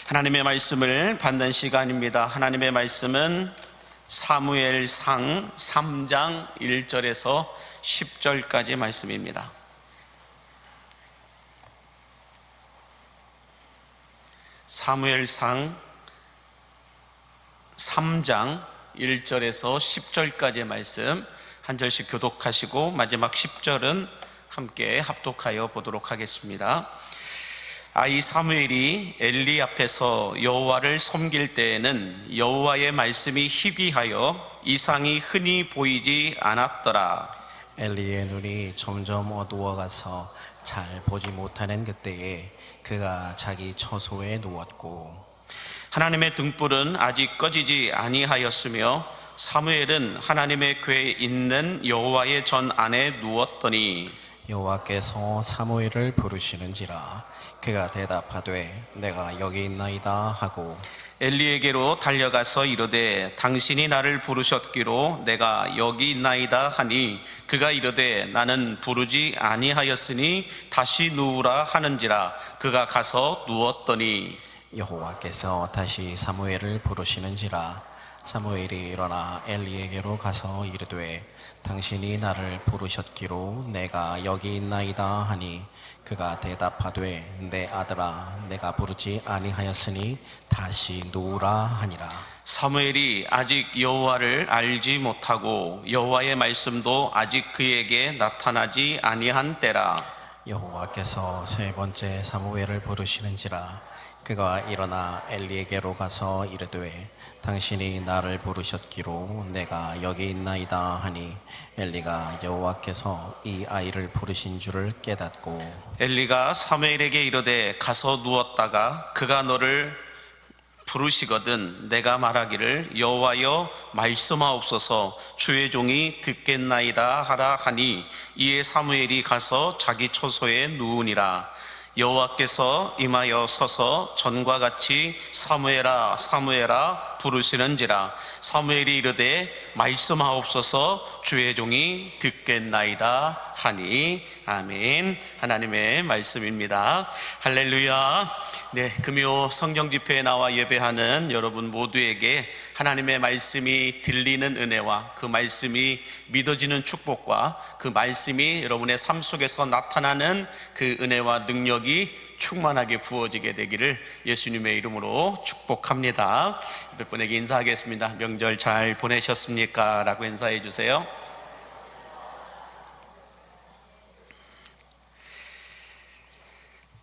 하나님의 말씀을 받는 시간입니다. 하나님의 말씀은 사무엘상 3장 1절에서 10절까지 말씀입니다. 사무엘상 3장 1절에서 10절까지의 말씀 한 절씩 교독하시고 마지막 10절은 함께 합독하여 보도록 하겠습니다. 아이 사무엘이 엘리 앞에서 여호와를 섬길 때에는 여호와의 말씀이 희귀하여 이상이 흔히 보이지 않았더라. 엘리의 눈이 점점 어두워가서 잘 보지 못하는 그때에 그가 자기 처소에 누웠고 하나님의 등불은 아직 꺼지지 아니하였으며 사무엘은 하나님의 궤에 있는 여호와의 전 안에 누웠더니 여호와께서 사무엘을 부르시는지라 그가 대답하되 내가 여기 있나이다 하고 엘리에게로 달려가서 이르되 당신이 나를 부르셨기로 내가 여기 있나이다 하니 그가 이르되 나는 부르지 아니하였으니 다시 누우라 하는지라 그가 가서 누웠더니 여호와께서 다시 사무엘을 부르시는지라 사무엘이 일어나 엘리에게로 가서 이르되 당신이 나를 부르셨기로 내가 여기 있나이다 하니 그가 대답하되 내 아들아 내가 부르지 아니하였으니 다시 누우라 하니라. 사무엘이 아직 여호와를 알지 못하고 여호와의 말씀도 아직 그에게 나타나지 아니한 때라. 여호와께서 세 번째 사무엘을 부르시는지라 그가 일어나 엘리에게로 가서 이르되 당신이 나를 부르셨기로 내가 여기 있나이다 하니 엘리가 여호와께서 이 아이를 부르신 줄을 깨닫고 엘리가 사무엘에게 이르되 가서 누웠다가 그가 너를 부르시거든 내가 말하기를 여호와여 말씀하옵소서 주의 종이 듣겠나이다 하라 하니 이에 사무엘이 가서 자기 처소에 누우니라. 여호와께서 임하여 서서 전과 같이 사무엘아 사무엘아 부르시는지라. 사무엘이 이르되 말씀하옵소서 주의 종이 듣겠나이다 하니. 아멘. 하나님의 말씀입니다. 할렐루야. 네, 금요 성경 집회에 나와 예배하는 여러분 모두에게 하나님의 말씀이 들리는 은혜와 그 말씀이 믿어지는 축복과 그 말씀이 여러분의 삶 속에서 나타나는 그 은혜와 능력이 충만하게 부어지게 되기를 예수님의 이름으로 축복합니다. 몇 분에게 인사하겠습니다. 명절 잘 보내셨습니까? 라고 인사해 주세요.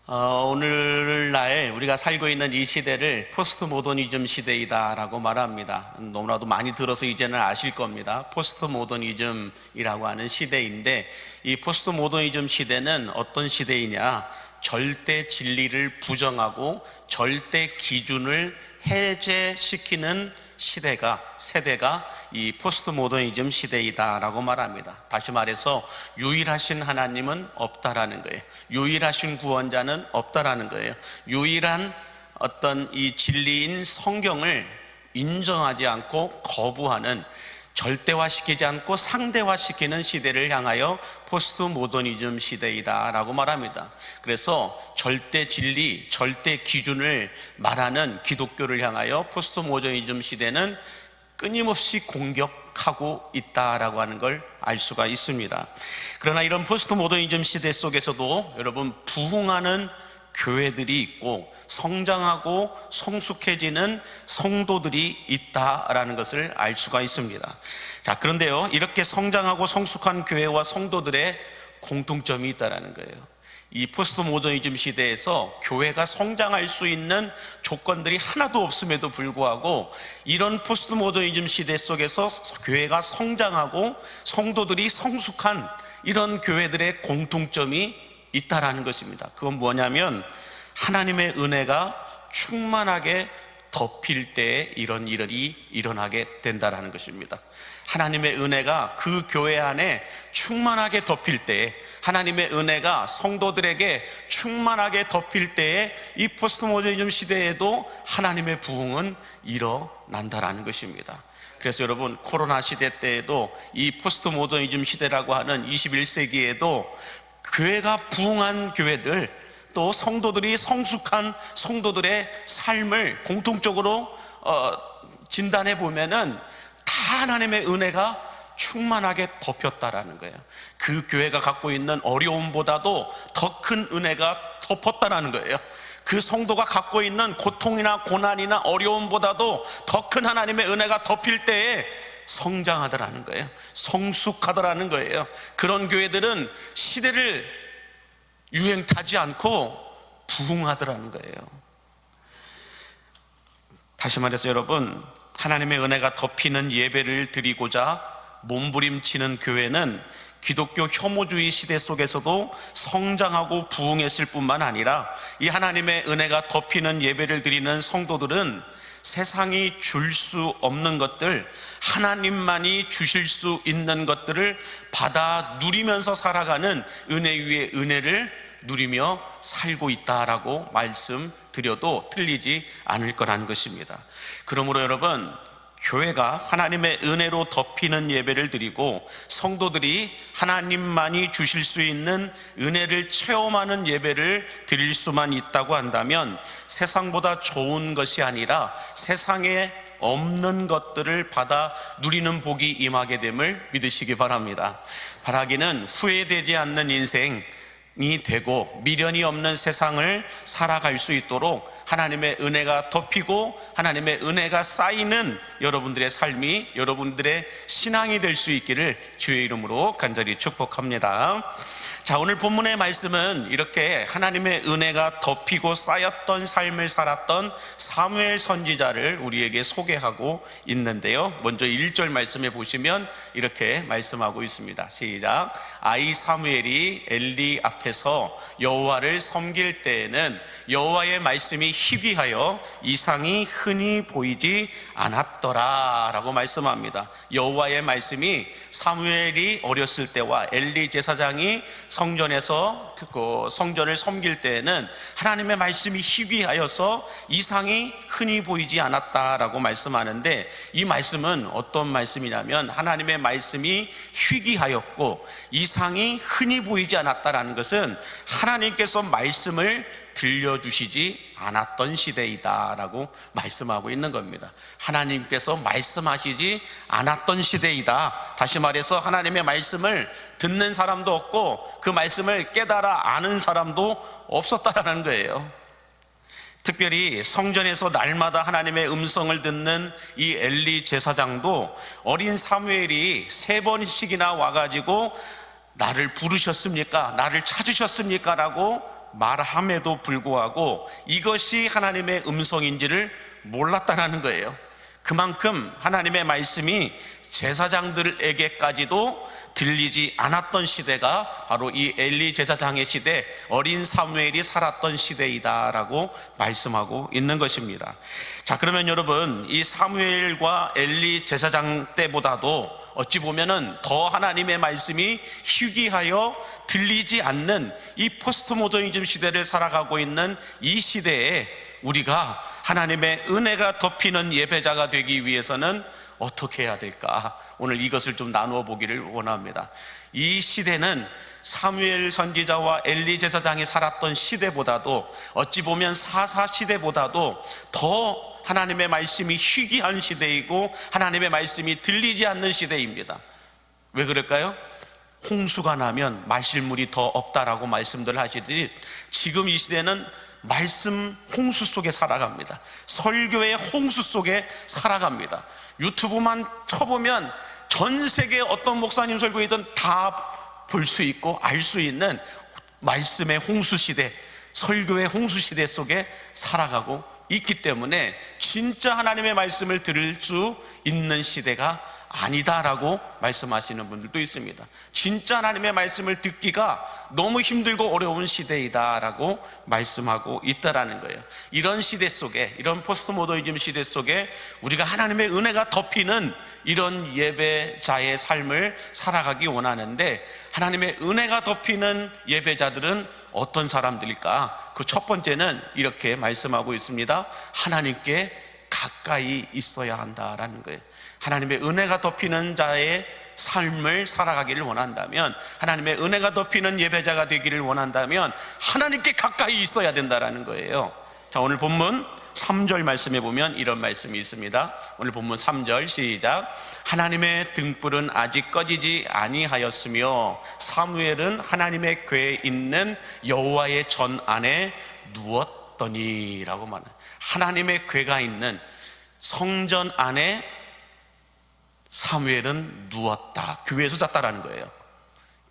오늘날 우리가 살고 있는 이 시대를 포스트 모더니즘 시대이다 라고 말합니다. 너무나도 많이 들어서 이제는 아실 겁니다. 포스트 모더니즘이라고 하는 시대인데 이 포스트 모더니즘 시대는 어떤 시대이냐, 절대 진리를 부정하고 절대 기준을 해제시키는 세대가 이 포스트 모더니즘 시대이다라고 말합니다. 다시 말해서 유일하신 하나님은 없다라는 거예요. 유일하신 구원자는 없다라는 거예요. 유일한 어떤 이 진리인 성경을 인정하지 않고 거부하는, 절대화시키지 않고 상대화시키는 시대를 향하여 포스트 모더니즘 시대이다라고 말합니다. 그래서 절대 진리, 절대 기준을 말하는 기독교를 향하여 포스트 모더니즘 시대는 끊임없이 공격하고 있다라고 하는 걸 알 수가 있습니다. 그러나 이런 포스트 모더니즘 시대 속에서도 여러분 부흥하는 교회들이 있고 성장하고 성숙해지는 성도들이 있다라는 것을 알 수가 있습니다. 자, 그런데요, 이렇게 성장하고 성숙한 교회와 성도들의 공통점이 있다라는 거예요. 이 포스트 모더니즘 시대에서 교회가 성장할 수 있는 조건들이 하나도 없음에도 불구하고 이런 포스트 모더니즘 시대 속에서 교회가 성장하고 성도들이 성숙한 이런 교회들의 공통점이 있다라는 것입니다. 그건 뭐냐면 하나님의 은혜가 충만하게 덮일 때 이런 일이 일어나게 된다라는 것입니다. 하나님의 은혜가 그 교회 안에 충만하게 덮일 때에, 하나님의 은혜가 성도들에게 충만하게 덮일 때에 이 포스트 모더니즘 시대에도 하나님의 부흥은 일어난다라는 것입니다. 그래서 여러분, 코로나 시대 때에도 이 포스트 모더니즘 시대라고 하는 21세기에도 교회가 부흥한 교회들, 또 성도들이 성숙한 성도들의 삶을 공통적으로 진단해 보면은 다 하나님의 은혜가 충만하게 덮였다라는 거예요. 그 교회가 갖고 있는 어려움보다도 더 큰 은혜가 덮었다라는 거예요. 그 성도가 갖고 있는 고통이나 고난이나 어려움보다도 더 큰 하나님의 은혜가 덮일 때에 성장하더라는 거예요. 성숙하더라는 거예요. 그런 교회들은 시대를 유행 타지 않고 부흥하더라는 거예요. 다시 말해서 여러분, 하나님의 은혜가 덮이는 예배를 드리고자 몸부림치는 교회는 기독교 혐오주의 시대 속에서도 성장하고 부흥했을 뿐만 아니라 이 하나님의 은혜가 덮이는 예배를 드리는 성도들은 세상이 줄 수 없는 것들, 하나님만이 주실 수 있는 것들을 받아 누리면서 살아가는 은혜 위에 은혜를 누리며 살고 있다라고 말씀드려도 틀리지 않을 거라는 것입니다. 그러므로 여러분, 교회가 하나님의 은혜로 덮이는 예배를 드리고 성도들이 하나님만이 주실 수 있는 은혜를 체험하는 예배를 드릴 수만 있다고 한다면 세상보다 좋은 것이 아니라 세상에 없는 것들을 받아 누리는 복이 임하게 됨을 믿으시기 바랍니다. 바라기는 후회되지 않는 인생이 되고 미련이 없는 세상을 살아갈 수 있도록 하나님의 은혜가 덮이고 하나님의 은혜가 쌓이는 여러분들의 삶이, 여러분들의 신앙이 될 수 있기를 주의 이름으로 간절히 축복합니다. 자, 오늘 본문의 말씀은 이렇게 하나님의 은혜가 덮이고 쌓였던 삶을 살았던 사무엘 선지자를 우리에게 소개하고 있는데요. 먼저 1절 말씀해 보시면 이렇게 말씀하고 있습니다. 시작. 아이 사무엘이 엘리 앞에서 여호와를 섬길 때에는 여호와의 말씀이 희귀하여 이상이 흔히 보이지 않았더라 라고 말씀합니다. 여호와의 말씀이 사무엘이 어렸을 때와 엘리 제사장이 성전에서 성전을 섬길 때에는 하나님의 말씀이 희귀하여서 이상이 흔히 보이지 않았다라고 말씀하는데, 이 말씀은 어떤 말씀이냐면 하나님의 말씀이 희귀하였고 이상이 흔히 보이지 않았다라는 것은 하나님께서 말씀을 들려주시지 않았던 시대이다 라고 말씀하고 있는 겁니다. 하나님께서 말씀하시지 않았던 시대이다. 다시 말해서 하나님의 말씀을 듣는 사람도 없고 그 말씀을 깨달아 아는 사람도 없었다라는 거예요. 특별히 성전에서 날마다 하나님의 음성을 듣는 이 엘리 제사장도 어린 사무엘이 3번씩이나 와가지고 나를 부르셨습니까? 나를 찾으셨습니까? 라고 말함에도 불구하고 이것이 하나님의 음성인지를 몰랐다는 거예요. 그만큼 하나님의 말씀이 제사장들에게까지도 들리지 않았던 시대가 바로 이 엘리 제사장의 시대, 어린 사무엘이 살았던 시대이다라고 말씀하고 있는 것입니다. 자, 그러면 여러분, 이 사무엘과 엘리 제사장 때보다도 어찌 보면은 더 하나님의 말씀이 희귀하여 들리지 않는 이 포스트 모더니즘 시대를 살아가고 있는 이 시대에 우리가 하나님의 은혜가 덮이는 예배자가 되기 위해서는 어떻게 해야 될까? 오늘 이것을 좀 나누어 보기를 원합니다. 이 시대는 사무엘 선지자와 엘리 제사장이 살았던 시대보다도 어찌 보면 사사 시대보다도 더 하나님의 말씀이 희귀한 시대이고 하나님의 말씀이 들리지 않는 시대입니다. 왜 그럴까요? 홍수가 나면 마실 물이 더 없다라고 말씀들 하시듯이 지금 이 시대는 말씀 홍수 속에 살아갑니다. 설교의 홍수 속에 살아갑니다. 유튜브만 쳐보면 전 세계 어떤 목사님 설교이든 다 볼 수 있고 알 수 있는 말씀의 홍수 시대, 설교의 홍수 시대 속에 살아가고 있기 때문에 진짜 하나님의 말씀을 들을 수 있는 시대가 아니다라고 말씀하시는 분들도 있습니다. 진짜 하나님의 말씀을 듣기가 너무 힘들고 어려운 시대이다라고 말씀하고 있다라는 거예요. 이런 시대 속에, 이런 포스트 모더니즘 시대 속에 우리가 하나님의 은혜가 덮이는 이런 예배자의 삶을 살아가기 원하는데, 하나님의 은혜가 덮이는 예배자들은 어떤 사람들일까? 그 첫 번째는 이렇게 말씀하고 있습니다. 하나님께 가까이 있어야 한다라는 거예요. 하나님의 은혜가 덮이는 자의 삶을 살아가기를 원한다면, 하나님의 은혜가 덮이는 예배자가 되기를 원한다면 하나님께 가까이 있어야 된다라는 거예요. 자, 오늘 본문 3절 말씀에 보면 이런 말씀이 있습니다. 오늘 본문 3절 시작. 하나님의 등불은 아직 꺼지지 아니하였으며 사무엘은 하나님의 궤에 있는 여호와의 전 안에 누웠더니 라고 말해요. 하나님의 궤가 있는 성전 안에 사무엘은 누웠다. 교회에서 잤다라는 거예요.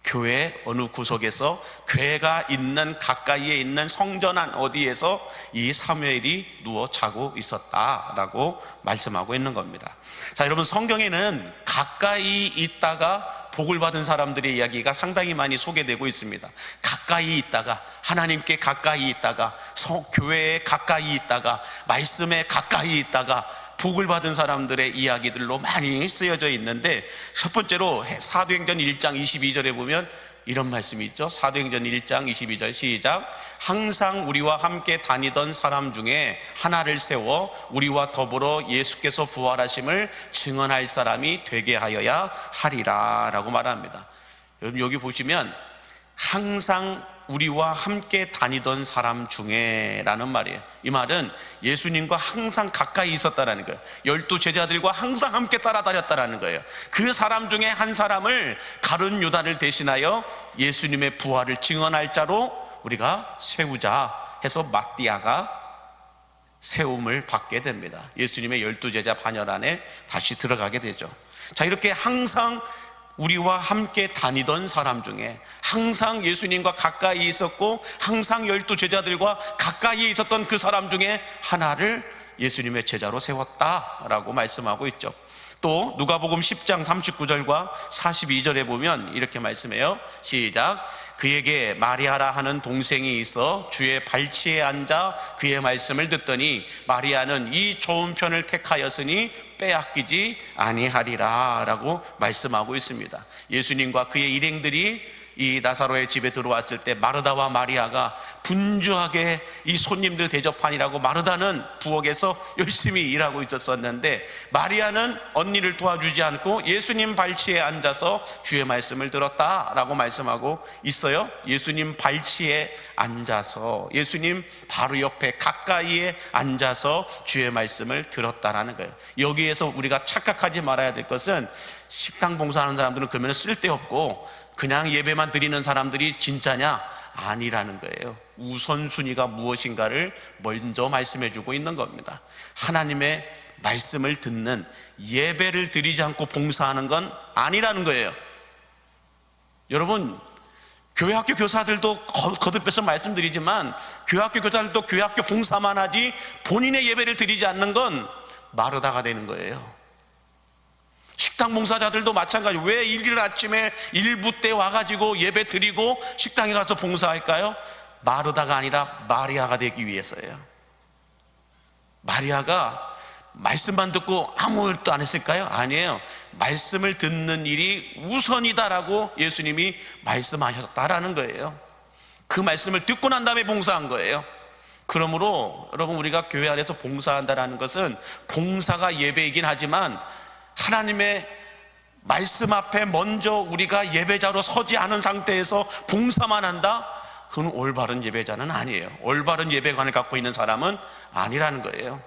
교회 어느 구석에서 궤가 있는 가까이에 있는 성전 안 어디에서 이 사무엘이 누워 자고 있었다라고 말씀하고 있는 겁니다. 자, 여러분, 성경에는 가까이 있다가 복을 받은 사람들의 이야기가 상당히 많이 소개되고 있습니다. 가까이 있다가, 하나님께 가까이 있다가, 교회에 가까이 있다가, 말씀에 가까이 있다가 복을 받은 사람들의 이야기들로 많이 쓰여져 있는데, 첫 번째로 사도행전 1장 22절에 보면 이런 말씀이 있죠. 사도행전 1장 22절 시작. 항상 우리와 함께 다니던 사람 중에 하나를 세워 우리와 더불어 예수께서 부활하심을 증언할 사람이 되게 하여야 하리라 라고 말합니다. 여러분, 여기 보시면 항상 우리와 함께 다니던 사람 중에 라는 말이에요. 이 말은 예수님과 항상 가까이 있었다라는 거예요. 12 제자들과 항상 함께 따라다녔다라는 거예요. 그 사람 중에 한 사람을 가룟 유다를 대신하여 예수님의 부활을 증언할 자로 우리가 세우자 해서 마띠아가 세움을 받게 됩니다. 예수님의 12 제자 반열 안에 다시 들어가게 되죠. 자, 이렇게 항상 우리와 함께 다니던 사람 중에, 항상 예수님과 가까이 있었고 항상 12 제자들과 가까이 있었던 그 사람 중에 하나를 예수님의 제자로 세웠다라고 말씀하고 있죠. 또 누가복음 10장 39절과 42절에 보면 이렇게 말씀해요. 시작. 그에게 마리아라 하는 동생이 있어 주의 발치에 앉아 그의 말씀을 듣더니 마리아는 이 좋은 편을 택하였으니 빼앗기지 아니하리라 라고 말씀하고 있습니다. 예수님과 그의 일행들이 이 나사로의 집에 들어왔을 때 마르다와 마리아가 분주하게 이 손님들 대접하니라고 마르다는 부엌에서 열심히 일하고 있었는데, 마리아는 언니를 도와주지 않고 예수님 발치에 앉아서 주의 말씀을 들었다라고 말씀하고 있어요. 예수님 발치에 앉아서, 예수님 바로 옆에 가까이에 앉아서 주의 말씀을 들었다라는 거예요. 여기에서 우리가 착각하지 말아야 될 것은, 식당 봉사하는 사람들은 그러면 쓸데없고 그냥 예배만 드리는 사람들이 진짜냐? 아니라는 거예요. 우선순위가 무엇인가를 먼저 말씀해 주고 있는 겁니다. 하나님의 말씀을 듣는, 예배를 드리지 않고 봉사하는 건 아니라는 거예요. 여러분, 교회학교 교사들도 거듭해서 말씀드리지만, 교회학교 교사들도 교회학교 봉사만 하지 본인의 예배를 드리지 않는 건 마르다가 되는 거예요. 식당 봉사자들도 마찬가지. 왜 일요일 아침에 일부 때 와가지고 예배 드리고 식당에 가서 봉사할까요? 마르다가 아니라 마리아가 되기 위해서예요. 마리아가 말씀만 듣고 아무 일도 안 했을까요? 아니에요. 말씀을 듣는 일이 우선이다라고 예수님이 말씀하셨다라는 거예요. 그 말씀을 듣고 난 다음에 봉사한 거예요. 그러므로 여러분, 우리가 교회 안에서 봉사한다는 것은 봉사가 예배이긴 하지만 하나님의 말씀 앞에 먼저 우리가 예배자로 서지 않은 상태에서 봉사만 한다? 그건 올바른 예배자는 아니에요. 올바른 예배관을 갖고 있는 사람은 아니라는 거예요.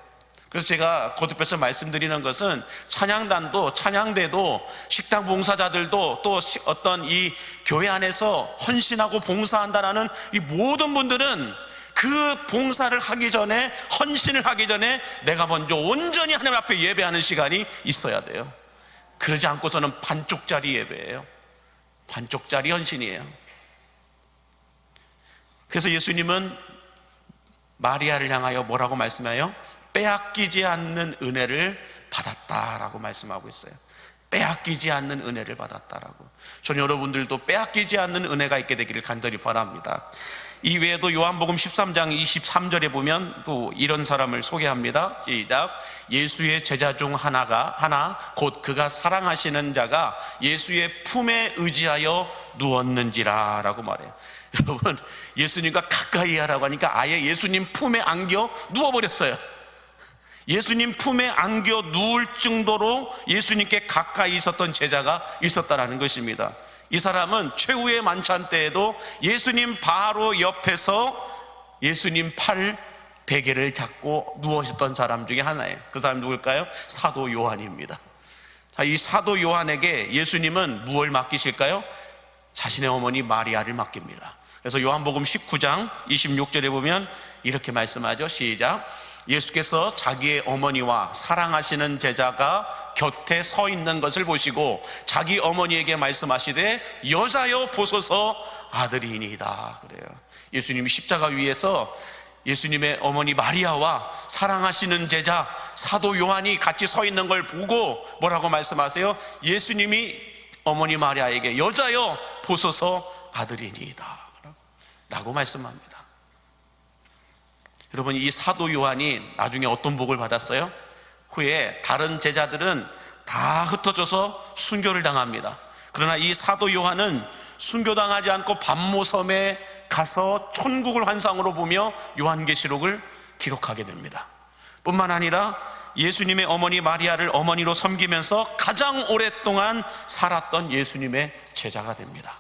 그래서 제가 거듭해서 말씀드리는 것은, 찬양단도, 찬양대도, 식당 봉사자들도, 또 어떤 이 교회 안에서 헌신하고 봉사한다라는 이 모든 분들은 그 봉사를 하기 전에, 헌신을 하기 전에 내가 먼저 온전히 하나님 앞에 예배하는 시간이 있어야 돼요. 그러지 않고서는 반쪽짜리 예배예요. 반쪽짜리 헌신이에요. 그래서 예수님은 마리아를 향하여 뭐라고 말씀해요? 빼앗기지 않는 은혜를 받았다라고 말씀하고 있어요. 빼앗기지 않는 은혜를 받았다라고. 저는 여러분들도 빼앗기지 않는 은혜가 있게 되기를 간절히 바랍니다. 이 외에도 요한복음 13장 23절에 보면 또 이런 사람을 소개합니다. 시작. 예수의 제자 중 하나 곧 그가 사랑하시는 자가 예수의 품에 의지하여 누웠는지라 라고 말해요. 여러분, 예수님과 가까이 하라고 하니까 아예 예수님 품에 안겨 누워버렸어요. 예수님 품에 안겨 누울 정도로 예수님께 가까이 있었던 제자가 있었다라는 것입니다. 이 사람은 최후의 만찬 때에도 예수님 바로 옆에서 예수님 팔 베개를 잡고 누워있던 사람 중에 하나예요. 그 사람 누굴까요? 사도 요한입니다. 자, 이 사도 요한에게 예수님은 무엇을 맡기실까요? 자신의 어머니 마리아를 맡깁니다. 그래서 요한복음 19장 26절에 보면 이렇게 말씀하죠. 시작. 예수께서 자기의 어머니와 사랑하시는 제자가 곁에 서 있는 것을 보시고 자기 어머니에게 말씀하시되 여자여 보소서 아들이니이다. 그래요. 예수님이 십자가 위에서 예수님의 어머니 마리아와 사랑하시는 제자 사도 요한이 같이 서 있는 걸 보고 뭐라고 말씀하세요? 예수님이 어머니 마리아에게 여자여 보소서 아들이니이다 라고 말씀합니다. 여러분, 이 사도 요한이 나중에 어떤 복을 받았어요? 후에 다른 제자들은 다 흩어져서 순교를 당합니다. 그러나 이 사도 요한은 순교당하지 않고 반모섬에 가서 천국을 환상으로 보며 요한계시록을 기록하게 됩니다. 뿐만 아니라 예수님의 어머니 마리아를 어머니로 섬기면서 가장 오랫동안 살았던 예수님의 제자가 됩니다.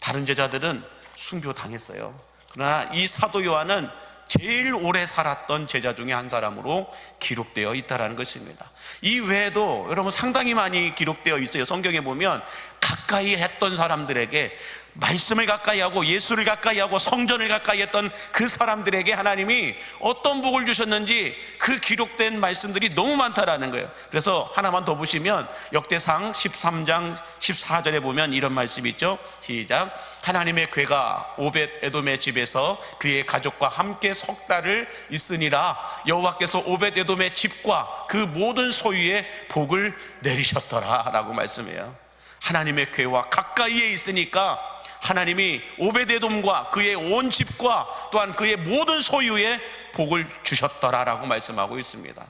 다른 제자들은 순교당했어요. 그러나 이 사도 요한은 제일 오래 살았던 제자 중에 한 사람으로 기록되어 있다는 것입니다. 이 외에도 여러분 상당히 많이 기록되어 있어요. 성경에 보면 가까이 했던 사람들에게, 말씀을 가까이 하고 예수를 가까이 하고 성전을 가까이 했던 그 사람들에게 하나님이 어떤 복을 주셨는지 그 기록된 말씀들이 너무 많다라는 거예요. 그래서 하나만 더 보시면 역대상 13장 14절에 보면 이런 말씀이 있죠. 시작. 하나님의 궤가 오벳 에돔의 집에서 그의 가족과 함께 석 달을 있으니라. 여호와께서 오벳 에돔의 집과 그 모든 소유에 복을 내리셨더라 라고 말씀해요. 하나님의 궤와 가까이에 있으니까 하나님이 오베데돔과 그의 온 집과 또한 그의 모든 소유에 복을 주셨더라라고 말씀하고 있습니다.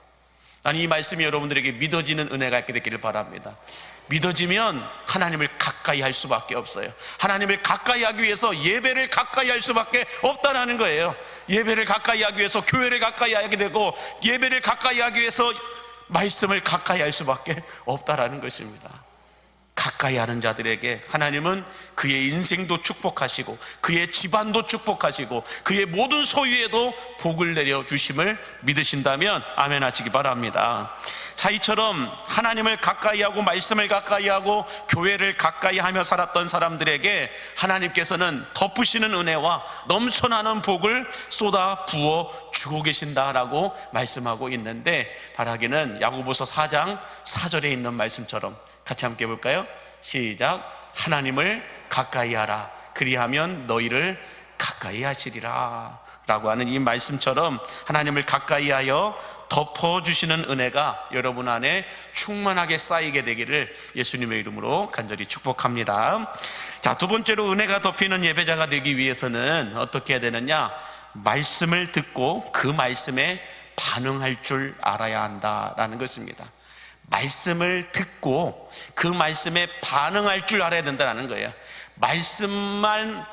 나는 이 말씀이 여러분들에게 믿어지는 은혜가 있게 되기를 바랍니다. 믿어지면 하나님을 가까이 할 수밖에 없어요. 하나님을 가까이 하기 위해서 예배를 가까이 할 수밖에 없다라는 거예요. 예배를 가까이 하기 위해서 교회를 가까이 하게 되고, 예배를 가까이 하기 위해서 말씀을 가까이 할 수밖에 없다라는 것입니다. 가까이 하는 자들에게 하나님은 그의 인생도 축복하시고 그의 집안도 축복하시고 그의 모든 소유에도 복을 내려주심을 믿으신다면 아멘 하시기 바랍니다. 자, 이처럼 하나님을 가까이 하고 말씀을 가까이 하고 교회를 가까이 하며 살았던 사람들에게 하나님께서는 덮으시는 은혜와 넘쳐나는 복을 쏟아 부어 주고 계신다라고 말씀하고 있는데, 바라기는 야고보서 4장 4절에 있는 말씀처럼 같이 함께 볼까요? 시작. 하나님을 가까이 하라. 그리하면 너희를 가까이 하시리라 라고 하는 이 말씀처럼 하나님을 가까이 하여 덮어주시는 은혜가 여러분 안에 충만하게 쌓이게 되기를 예수님의 이름으로 간절히 축복합니다. 자, 두 번째로 은혜가 덮이는 예배자가 되기 위해서는 어떻게 해야 되느냐? 말씀을 듣고 그 말씀에 반응할 줄 알아야 한다라는 것입니다. 말씀을 듣고 그 말씀에 반응할 줄 알아야 된다는 거예요. 말씀만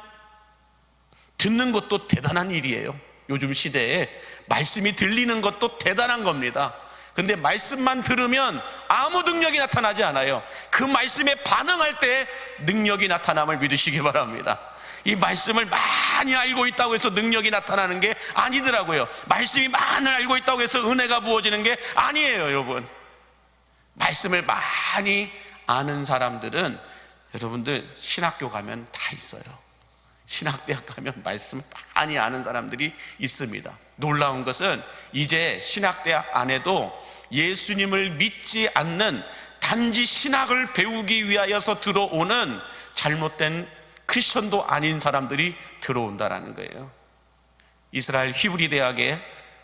듣는 것도 대단한 일이에요. 요즘 시대에 말씀이 들리는 것도 대단한 겁니다. 근데 말씀만 들으면 아무 능력이 나타나지 않아요. 그 말씀에 반응할 때 능력이 나타남을 믿으시기 바랍니다. 이 말씀을 많이 알고 있다고 해서 능력이 나타나는 게 아니더라고요. 말씀이 많이 알고 있다고 해서 은혜가 부어지는 게 아니에요, 여러분. 말씀을 많이 아는 사람들은 여러분들 신학교 가면 다 있어요. 신학대학 가면 말씀을 많이 아는 사람들이 있습니다. 놀라운 것은 이제 신학대학 안에도 예수님을 믿지 않는 단지 신학을 배우기 위하여서 들어오는 잘못된 크리스천도 아닌 사람들이 들어온다라는 거예요. 이스라엘 히브리 대학에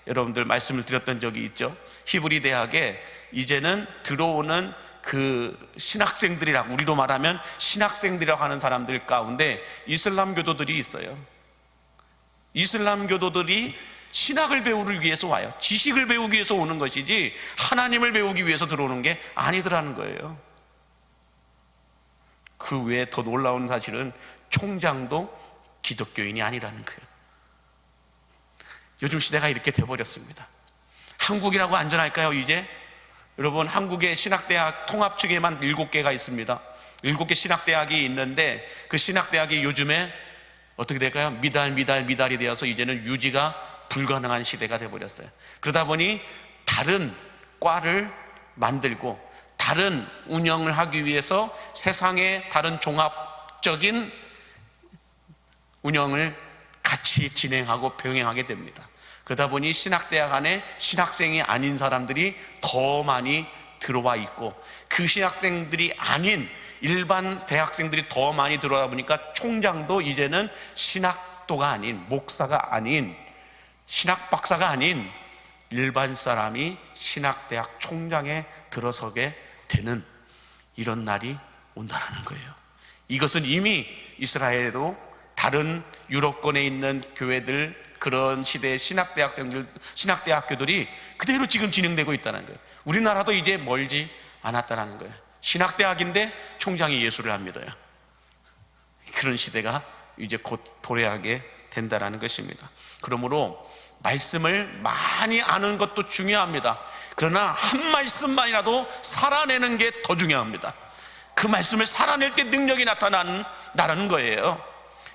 여러분들 말씀을 드렸던 적이 있죠. 히브리 대학에 이제는 들어오는 그 신학생들이라고, 우리로 말하면 신학생들이라고 하는 사람들 가운데 이슬람 교도들이 있어요. 이슬람 교도들이 신학을 배우기 위해서 와요. 지식을 배우기 위해서 오는 것이지 하나님을 배우기 위해서 들어오는 게 아니더라는 거예요. 그 외에 더 놀라운 사실은 총장도 기독교인이 아니라는 거예요. 요즘 시대가 이렇게 돼버렸습니다. 한국이라고 안전할까요? 이제 여러분, 한국의 신학대학 통합 측에만 7개가 있습니다. 7개 신학대학이 있는데 그 신학대학이 요즘에 어떻게 될까요? 미달이 되어서 이제는 유지가 불가능한 시대가 되어버렸어요. 그러다 보니 다른 과를 만들고 다른 운영을 하기 위해서 세상의 다른 종합적인 운영을 같이 진행하고 병행하게 됩니다. 그러다 보니 신학대학 안에 신학생이 아닌 사람들이 더 많이 들어와 있고, 그 신학생들이 아닌 일반 대학생들이 더 많이 들어와 보니까 총장도 이제는 신학도가 아닌, 목사가 아닌, 신학 박사가 아닌 일반 사람이 신학대학 총장에 들어서게 되는 이런 날이 온다라는 거예요. 이것은 이미 이스라엘에도 다른 유럽권에 있는 교회들, 그런 시대의 신학대학교들이 그대로 지금 진행되고 있다는 거예요. 우리나라도 이제 멀지 않았다는 거예요. 신학대학인데 총장이 예수를 안 믿어요. 그런 시대가 이제 곧 도래하게 된다는 것입니다. 그러므로 말씀을 많이 아는 것도 중요합니다. 그러나 한 말씀만이라도 살아내는 게 더 중요합니다. 그 말씀을 살아낼 때 능력이 나타난다는 거예요.